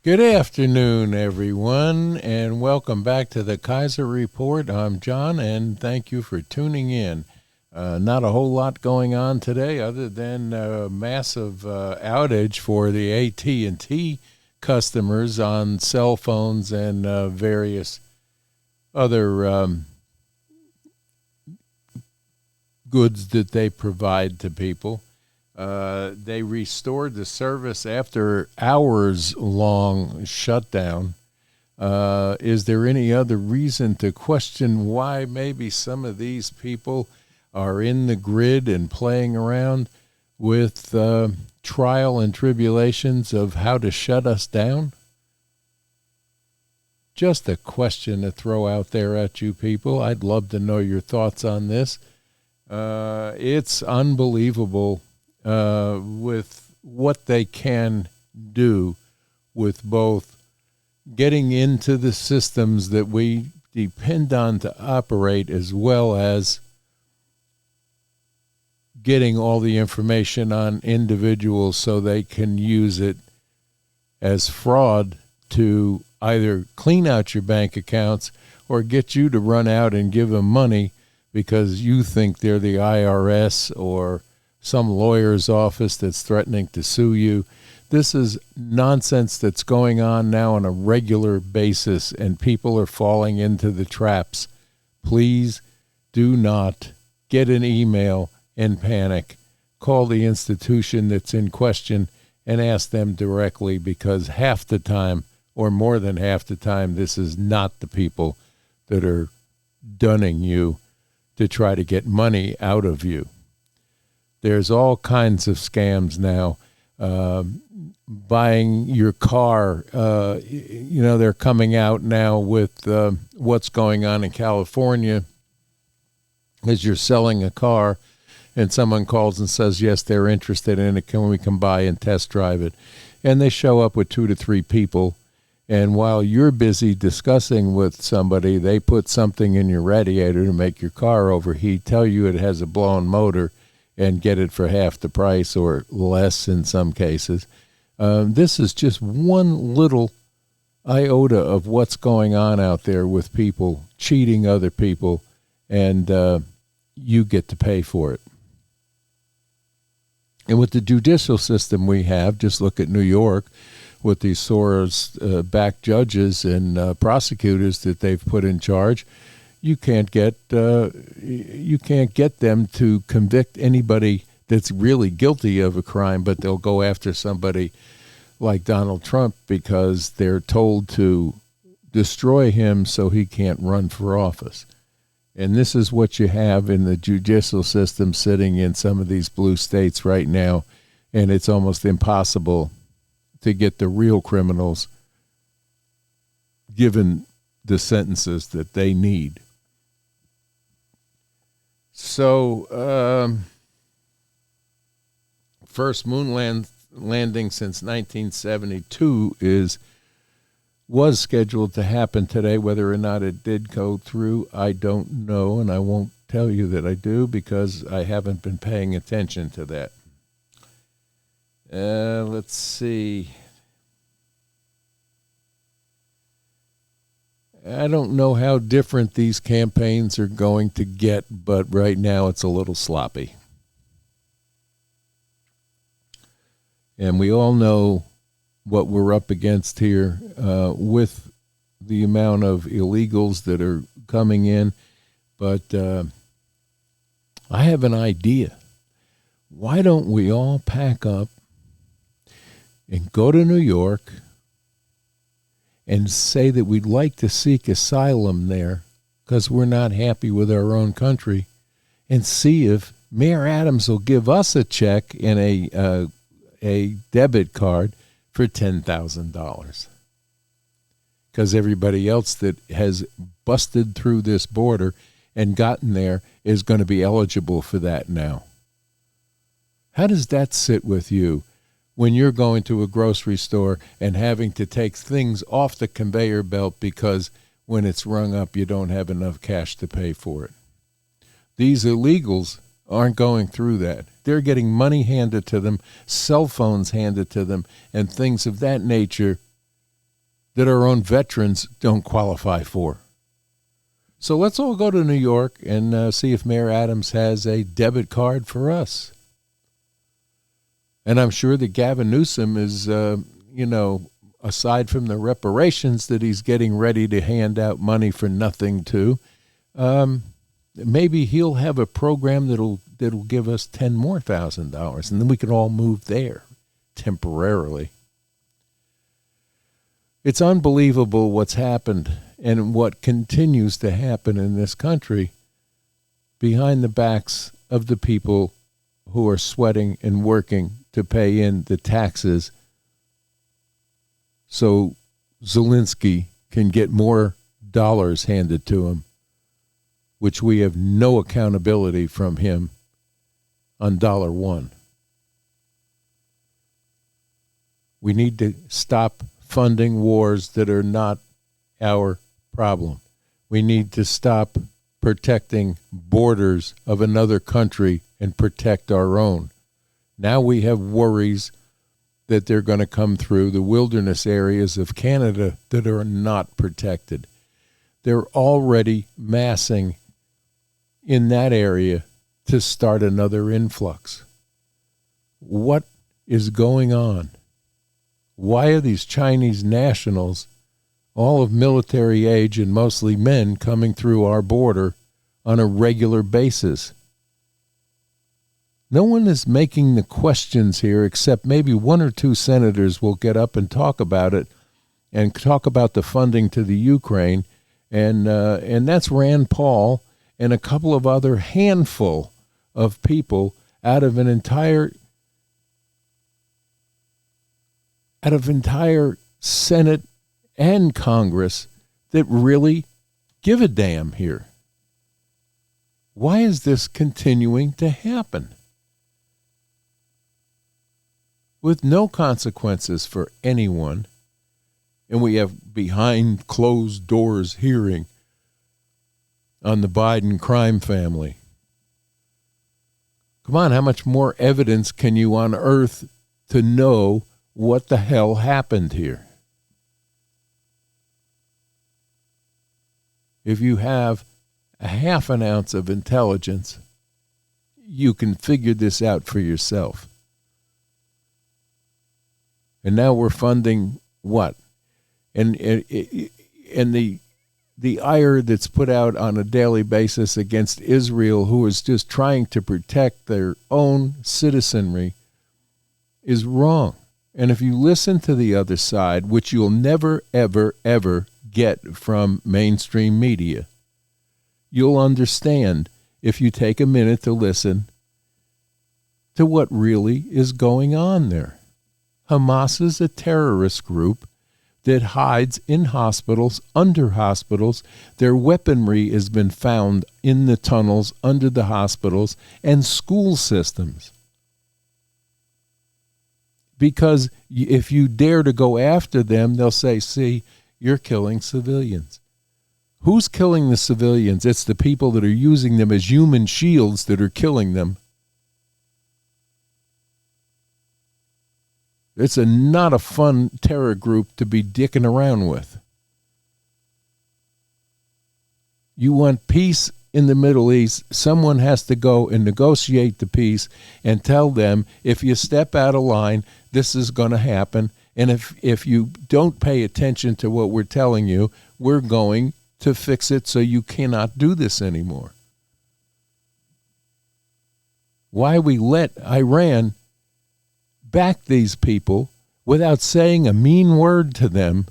Good afternoon, everyone, and welcome back to the Kaiser Report. I'm John, and thank you for tuning in. Not a whole lot going on today other than a massive outage for the AT&T customers on cell phones and various other goods that they provide to people. They restored the service after hours-long shutdown. Is there any other reason to question why maybe some of these people are in the grid and playing around with trial and tribulations of how to shut us down? Just a question to throw out there at you people. I'd love to know your thoughts on this. It's unbelievable with what they can do with both getting into the systems that we depend on to operate, as well as getting all the information on individuals so they can use it as fraud to either clean out your bank accounts or get you to run out and give them money because you think they're the IRS or some lawyer's office that's threatening to sue you. This is nonsense that's going on now on a regular basis, and people are falling into the traps. Please do not get an email and panic. Call the institution that's in question and ask them directly, because half the time, or more than half the time, this is not the people that are dunning you to try to get money out of you. There's all kinds of scams now. Buying your car, they're coming out now with what's going on in California. As you're selling a car and someone calls and says, yes, they're interested in it, can we come by and test drive it? And they show up with 2 to 3 people. And while you're busy discussing with somebody, they put something in your radiator to make your car overheat, tell you it has a blown motor, and get it for half the price or less in some cases. This is just one little iota of what's going on out there with people cheating other people, and you get to pay for it. And with the judicial system we have, just look at New York with these Soros-backed judges and prosecutors that they've put in charge. You can't get them to convict anybody that's really guilty of a crime, but they'll go after somebody like Donald Trump because they're told to destroy him so he can't run for office. And this is what you have in the judicial system sitting in some of these blue states right now, and it's almost impossible to get the real criminals given the sentences that they need. So, first moon landing since 1972 was scheduled to happen today. Whether or not it did go through, I don't know, and I won't tell you that I do because I haven't been paying attention to that. Let's see. I don't know how different these campaigns are going to get, but right now it's a little sloppy. And we all know what we're up against here with the amount of illegals that are coming in. But I have an idea. Why don't we all pack up and go to New York and say that we'd like to seek asylum there because we're not happy with our own country, and see if Mayor Adams will give us a check and a debit card for $10,000. Because everybody else that has busted through this border and gotten there is going to be eligible for that now. How does that sit with you when you're going to a grocery store and having to take things off the conveyor belt because when it's rung up, you don't have enough cash to pay for it? These illegals aren't going through that. They're getting money handed to them, cell phones handed to them, and things of that nature that our own veterans don't qualify for. So let's all go to New York and see if Mayor Adams has a debit card for us. And I'm sure that Gavin Newsom is, aside from the reparations that he's getting ready to hand out money for nothing to, maybe he'll have a program that'll give us $10,000 more, and then we can all move there temporarily. It's unbelievable what's happened and what continues to happen in this country behind the backs of the people who are sweating and working to pay in the taxes so Zelensky can get more dollars handed to him, which we have no accountability from him on $1. We need to stop funding wars that are not our problem. We need to stop protecting borders of another country and protect our own. Now we have worries that they're going to come through the wilderness areas of Canada that are not protected. They're already massing in that area to start another influx. What is going on? Why are these Chinese nationals, all of military age and mostly men, coming through our border on a regular basis? No one is making the questions here except maybe one or two senators will get up and talk about it and talk about the funding to the Ukraine. And that's Rand Paul and a couple of other handful of people out of entire Senate and Congress that really give a damn here. Why is this continuing to happen? With no consequences for anyone, and we have behind closed doors hearing on the Biden crime family. Come on, how much more evidence can you unearth to know what the hell happened here? If you have a half an ounce of intelligence, you can figure this out for yourself. And now we're funding what? And the ire that's put out on a daily basis against Israel, who is just trying to protect their own citizenry, is wrong. And if you listen to the other side, which you'll never, ever, ever get from mainstream media, you'll understand if you take a minute to listen to what really is going on there. Hamas is a terrorist group that hides in hospitals, under hospitals. Their weaponry has been found in the tunnels under the hospitals and school systems. Because if you dare to go after them, they'll say, see, you're killing civilians. Who's killing the civilians? It's the people that are using them as human shields that are killing them. It's not a fun terror group to be dicking around with. You want peace in the Middle East, someone has to go and negotiate the peace and tell them, if you step out of line, this is going to happen. And if you don't pay attention to what we're telling you, we're going to fix it so you cannot do this anymore. Why we let Iran back these people without saying a mean word to them?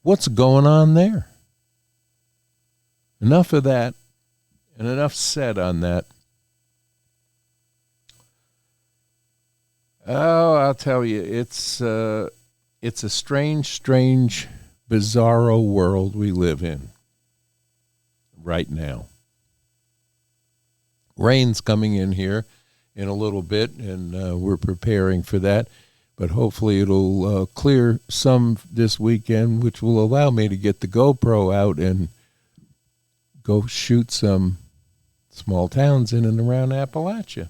What's going on there? Enough of that, and enough said on that. Oh, I'll tell you, it's a strange, bizarro world we live in right now. Rain's coming in here in a little bit, and we're preparing for that. But hopefully it'll clear some this weekend, which will allow me to get the GoPro out and go shoot some small towns in and around Appalachia.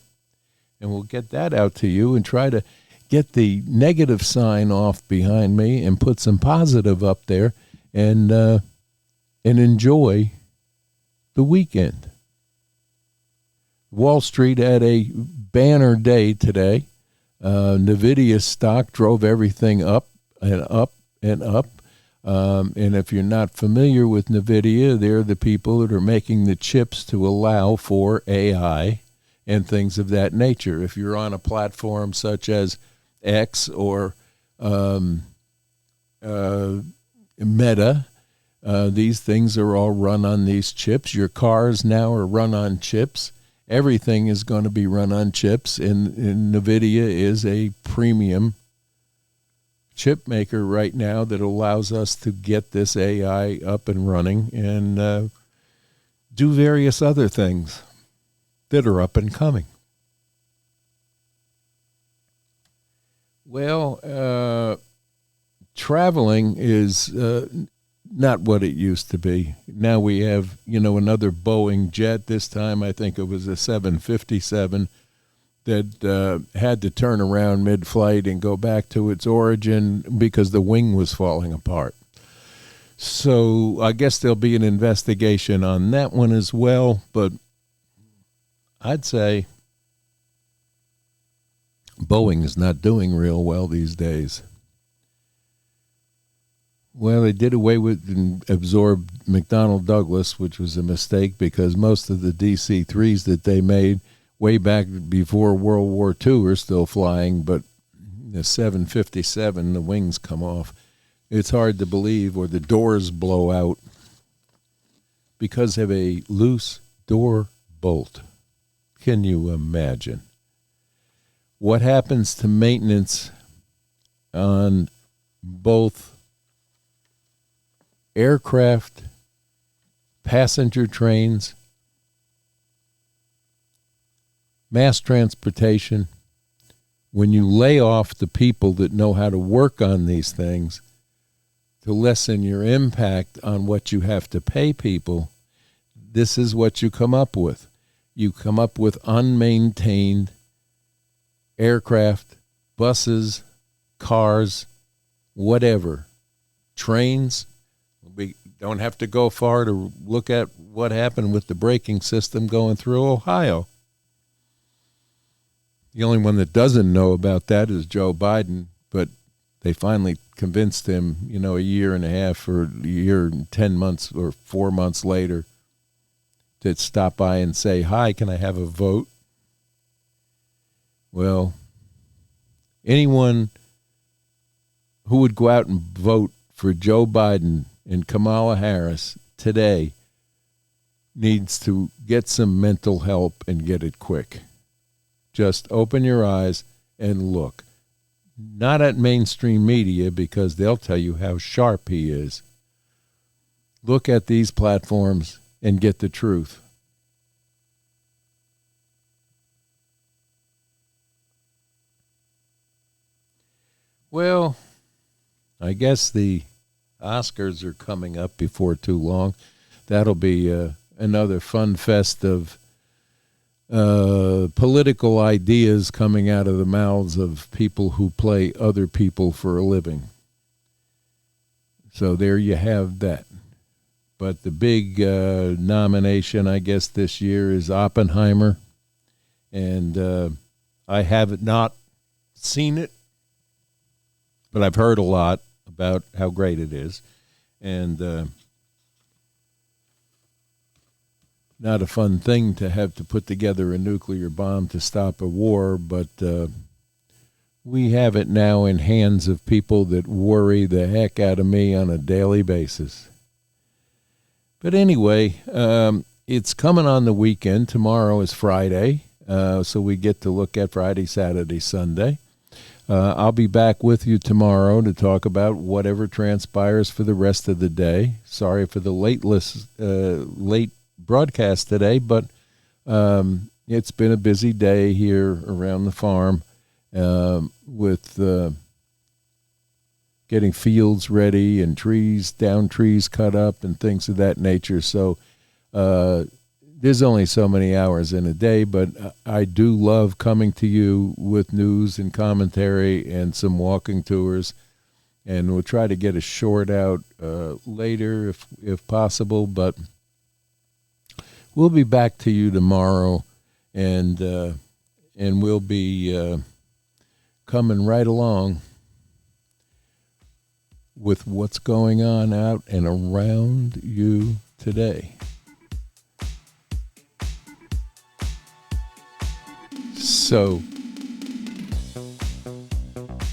And we'll get that out to you and try to get the negative sign off behind me and put some positive up there and enjoy the weekend. Wall Street had a banner day today. NVIDIA stock drove everything up and up and up. And if you're not familiar with NVIDIA, they're the people that are making the chips to allow for AI and things of that nature. If you're on a platform such as X or Meta, these things are all run on these chips. Your cars now are run on chips. Everything is going to be run on chips, and NVIDIA is a premium chip maker right now that allows us to get this AI up and running and do various other things that are up and coming. Well, traveling is not what it used to be. Now we have, another Boeing jet. This time I think it was a 757 that had to turn around mid-flight and go back to its origin because the wing was falling apart. So I guess there'll be an investigation on that one as well, but I'd say Boeing is not doing real well these days. Well, they did away with and absorbed McDonnell Douglas, which was a mistake because most of the DC-3s that they made way back before World War II are still flying, but the 757, the wings come off. It's hard to believe, or the doors blow out because of a loose door bolt. Can you imagine? What happens to maintenance on both aircraft, passenger trains, mass transportation, when you lay off the people that know how to work on these things to lessen your impact on what you have to pay people, this is what you come up with. You come up with unmaintained aircraft, buses, cars, whatever, trains. We don't have to go far to look at what happened with the braking system going through Ohio. The only one that doesn't know about that is Joe Biden, but they finally convinced him, a year and a half or a year and 10 months or 4 months later to stop by and say, "Hi, can I have a vote?" Well, anyone who would go out and vote for Joe Biden and Kamala Harris today needs to get some mental help and get it quick. Just open your eyes and look. Not at mainstream media because they'll tell you how sharp he is. Look at these platforms and get the truth. Well, I guess the Oscars are coming up before too long. That'll be another fun fest of political ideas coming out of the mouths of people who play other people for a living. So there you have that. But the big nomination, I guess, this year is Oppenheimer. And I have not seen it, but I've heard a lot about how great it is. And not a fun thing to have to put together a nuclear bomb to stop a war, but we have it now in hands of people that worry the heck out of me on a daily basis. But anyway, it's coming on the weekend. Tomorrow is Friday, so we get to look at Friday, Saturday, Sunday. I'll be back with you tomorrow to talk about whatever transpires for the rest of the day. Sorry for the late broadcast today, but it's been a busy day here around the farm with getting fields ready and trees cut up and things of that nature. So there's only so many hours in a day, but I do love coming to you with news and commentary and some walking tours. And we'll try to get a short out later if possible, but we'll be back to you tomorrow, and we'll be coming right along with what's going on out and around you today. So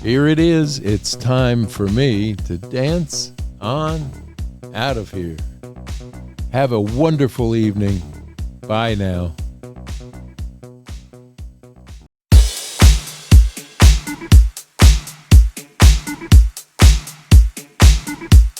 here it is. It's time for me to dance on out of here. Have a wonderful evening. Bye now.